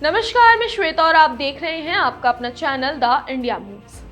नमस्कार, मैं श्वेता और आप देख रहे हैं आपका अपना चैनल द इंडिया मूव्स।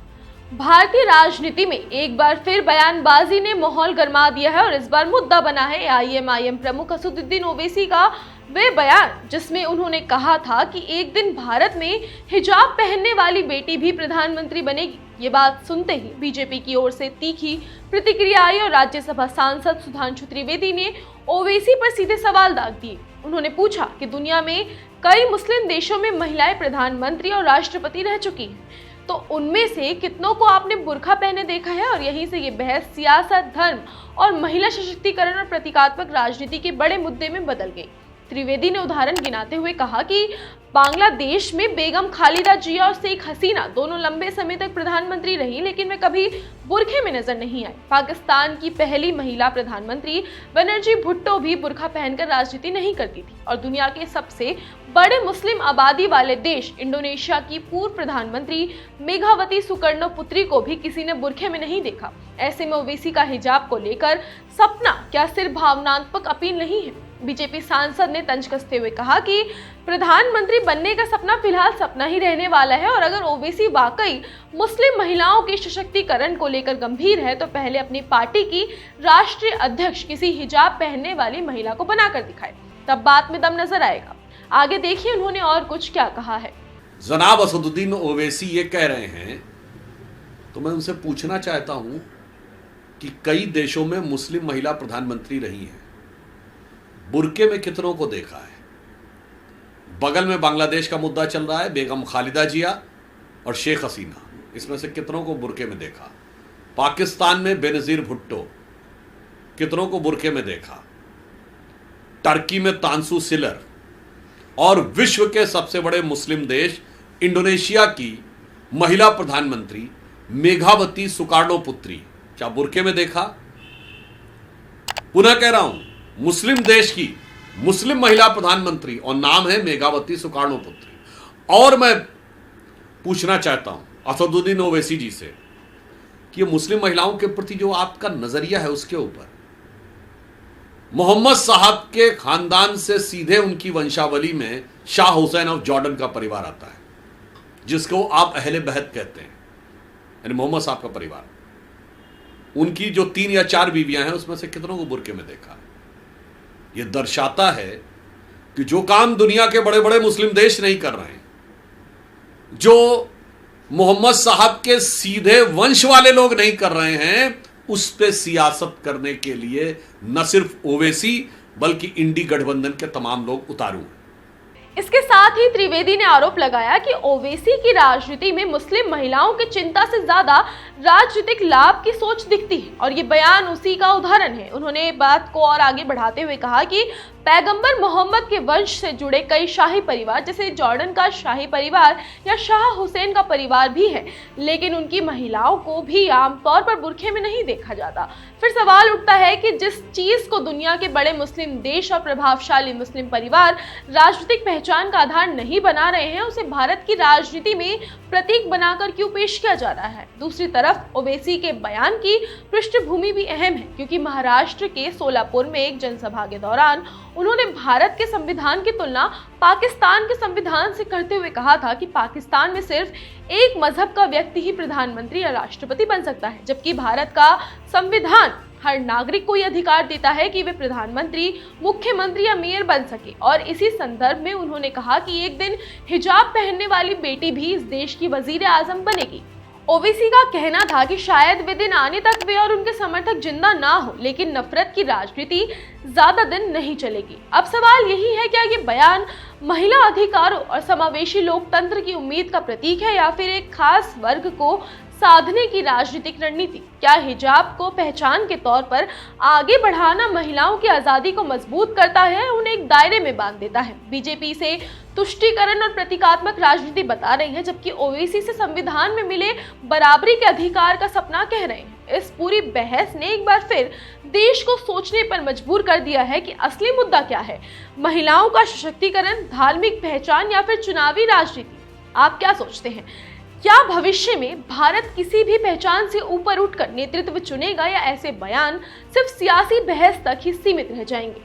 भारतीय राजनीति में एक बार फिर बयानबाजी ने माहौल गरमा दिया है और इस बार मुद्दा बना है एआईएमआईएम प्रमुख असदुद्दीन ओवैसी का वे बयान, जिसमें उन्होंने कहा था कि एक दिन भारत में हिजाब पहनने वाली बेटी भी प्रधानमंत्री बनेगी। ये बात सुनते ही बीजेपी की ओर से तीखी प्रतिक्रिया आई और राज्यसभा सांसद सुधांशु त्रिवेदी ने ओवैसी पर सीधे सवाल दाग दिए। उन्होंने पूछा कि दुनिया में कई मुस्लिम देशों में महिलाएं प्रधानमंत्री और राष्ट्रपति रह चुकी हैं, तो उनमें से कितनों को आपने बुर्का पहने देखा है? और यहीं से ये बहस सियासत, धर्म और महिला सशक्तिकरण और प्रतीकात्मक राजनीति के बड़े मुद्दे में बदल गई। त्रिवेदी ने उदाहरण गिनाते हुए कहा कि बांग्लादेश में बेगम खालिदा जिया और शेख हसीना दोनों लंबे समय तक प्रधानमंत्री रही, लेकिन वे कभी बुरखे में नजर नहीं आई। पाकिस्तान की पहली महिला प्रधानमंत्री बनर्जी भुट्टो भी बुरखा पहनकर राजनीति नहीं करती थी और दुनिया के सबसे बड़े मुस्लिम आबादी वाले देश इंडोनेशिया की पूर्व प्रधानमंत्री मेघावती सुकर्णो पुत्री को भी किसी ने बुरखे में नहीं देखा। ऐसे में ओवैसी का हिजाब को लेकर सपना क्या सिर्फ भावनात्मक अपील नहीं है? बीजेपी सांसद ने तंज कसते हुए कहा कि प्रधानमंत्री बनने का सपना फिलहाल सपना ही रहने वाला है और अगर ओवैसी वाकई मुस्लिम महिलाओं के सशक्तिकरण को लेकर गंभीर है तो पहले अपनी पार्टी की राष्ट्रीय अध्यक्ष किसी हिजाब पहनने वाली महिला को बनाकर दिखाए, तब बात में दम नजर आएगा। आगे देखिए उन्होंने और कुछ क्या कहा है। जनाब असदुद्दीन ओवैसी ये कह रहे हैं तो मैं उनसे पूछना चाहता हूं कि कई देशों में मुस्लिम महिला प्रधानमंत्री रही हैं, बुरके में कितनों को देखा है? बगल में बांग्लादेश का मुद्दा चल रहा है, बेगम खालिदा जिया और शेख हसीना, इसमें से कितनों को बुरके में देखा? पाकिस्तान में बेनजीर भुट्टो, कितनों को बुरके में देखा? टर्की में तांसु सिलर और विश्व के सबसे बड़े मुस्लिम देश इंडोनेशिया की महिला प्रधानमंत्री मेघावती सुकार्णो पुत्री, क्या बुरके में देखा? पुनः कह रहा हूं, मुस्लिम देश की मुस्लिम महिला प्रधानमंत्री और नाम है मेघावती सुकार्णो पुत्री। और मैं पूछना चाहता हूं असदुद्दीन ओवैसी जी से कि ये मुस्लिम महिलाओं के प्रति जो आपका नजरिया है उसके ऊपर, मोहम्मद साहब के खानदान से सीधे उनकी वंशावली में शाह हुसैन ऑफ जॉर्डन का परिवार आता है, जिसको आप अहले बहत कहते हैं, यानी मोहम्मद साहब का परिवार। उनकी जो 3 या 4 बीवियां हैं उसमें से कितनों को बुरके में देखा? यह दर्शाता है कि जो काम दुनिया के बड़े बड़े मुस्लिम देश नहीं कर रहे हैं, जो मोहम्मद साहब के सीधे वंश वाले लोग नहीं कर रहे हैं, उस पे सियासत करने के लिए न सिर्फ ओवैसी बल्कि इंडी गठबंधन के तमाम लोग उतारू हैं। इसके साथ ही त्रिवेदी ने आरोप लगाया कि ओवैसी की राजनीति में मुस्लिम महिलाओं की चिंता से ज्यादा राजनीतिक लाभ की सोच दिखती है और ये बयान उसी का उदाहरण है। उन्होंने बात को और आगे बढ़ाते हुए कहा कि पैगंबर मोहम्मद के वंश से जुड़े कई शाही परिवार, जैसे जॉर्डन का शाही परिवार या शाह हुसैन का परिवार भी है, लेकिन उनकी महिलाओं को भी आमतौर पर बुरखे में नहीं देखा जाता। फिर सवाल उठता है कि जिस चीज को दुनिया के बड़े मुस्लिम देश और प्रभावशाली मुस्लिम परिवार राजनीतिक पहचान का आधार नहीं बना रहे हैं, उसे भारत की राजनीति में प्रतीक बनाकर क्यों पेश किया जा रहा है? दूसरी तरफ ओवैसी के बयान की पृष्ठभूमि भी अहम है, क्योंकि महाराष्ट्र के सोलापुर में एक जनसभा के दौरान उन्होंने भारत के संविधान की तुलना पाकिस्तान के संविधान से करते हुए कहा था कि पाकिस्तान में सिर्फ एक मजहब का व्यक्ति ही प्रधानमंत्री या राष्ट्रपति बन सकता है, जबकि भारत का संविधान हर नागरिक को यह अधिकार देता है कि वे प्रधानमंत्री, मुख्यमंत्री या मेयर बन सके। और इसी संदर्भ में उन्होंने कहा कि एक दिन हिजाब पहनने वाली बेटी भी इस देश की वजीर आजम बनेगी। ओवैसी का कहना था कि शायद वे दिन आने तक वे और उनके समर्थक जिंदा ना हो, लेकिन नफरत की राजनीति ज्यादा दिन नहीं चलेगी। अब सवाल यही है, क्या ये बयान महिला अधिकारों और समावेशी लोकतंत्र की उम्मीद का प्रतीक है या फिर एक खास वर्ग को साधने की राजनीतिक रणनीति? क्या हिजाब को पहचान के तौर पर आगे बढ़ाना महिलाओं की आजादी को मजबूत करता है, उन्हें एक दायरे में बांध देता है? बीजेपी से तुष्टीकरण और प्रतीकात्मक राजनीति बता रही है, जबकि ओवैसी से संविधान में मिले बराबरी के अधिकार का सपना कह रहे हैं। इस पूरी बहस ने एक बार फिर देश को सोचने पर मजबूर कर दिया है कि असली मुद्दा क्या है, महिलाओं का सशक्तिकरण, धार्मिक पहचान या फिर चुनावी राजनीति? आप क्या सोचते हैं? क्या भविष्य में भारत किसी भी पहचान से ऊपर उठकर नेतृत्व चुनेगा या ऐसे बयान सिर्फ सियासी बहस तक ही सीमित रह जाएंगे?